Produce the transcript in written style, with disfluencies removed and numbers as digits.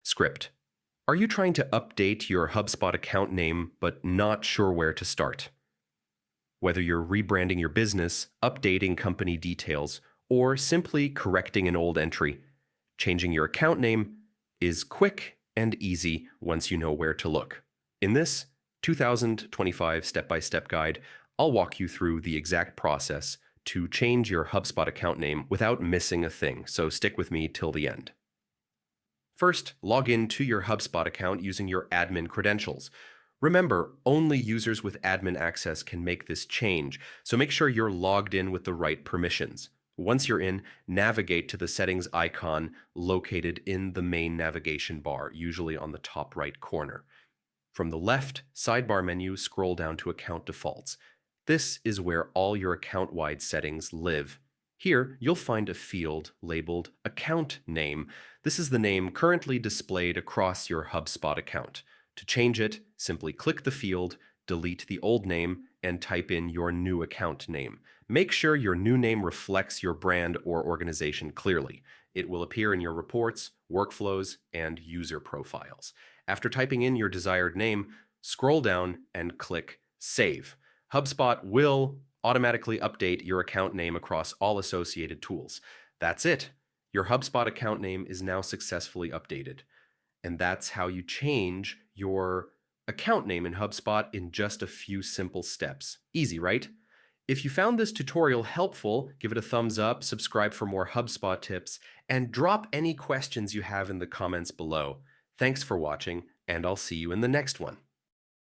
Script. Are you trying to update your HubSpot account name but not sure where to start? Whether you're rebranding your business, updating company details, or simply correcting an old entry, changing your account name is quick and easy once you know where to look. In this 2025 step-by-step guide, I'll walk you through the exact process to change your HubSpot account name without missing a thing, so stick with me till the end. First, log in to your HubSpot account using your admin credentials. Remember, only users with admin access can make this change, so make sure you're logged in with the right permissions. Once you're in, navigate to the settings icon located in the main navigation bar, usually on the top right corner. From the left sidebar menu, scroll down to Account Defaults. This is where all your account-wide settings live. Here, you'll find a field labeled Account Name. This is the name currently displayed across your HubSpot account. To change it, simply click the field, delete the old name, and type in your new account name. Make sure your new name reflects your brand or organization clearly. It will appear in your reports, workflows, and user profiles. After typing in your desired name, scroll down and click Save. HubSpot will automatically update your account name across all associated tools. That's it. Your HubSpot account name is now successfully updated. And that's how you change your account name in HubSpot in just a few simple steps. Easy, right? If you found this tutorial helpful, give it a thumbs up, subscribe for more HubSpot tips, and drop any questions you have in the comments below. Thanks for watching, and I'll see you in the next one.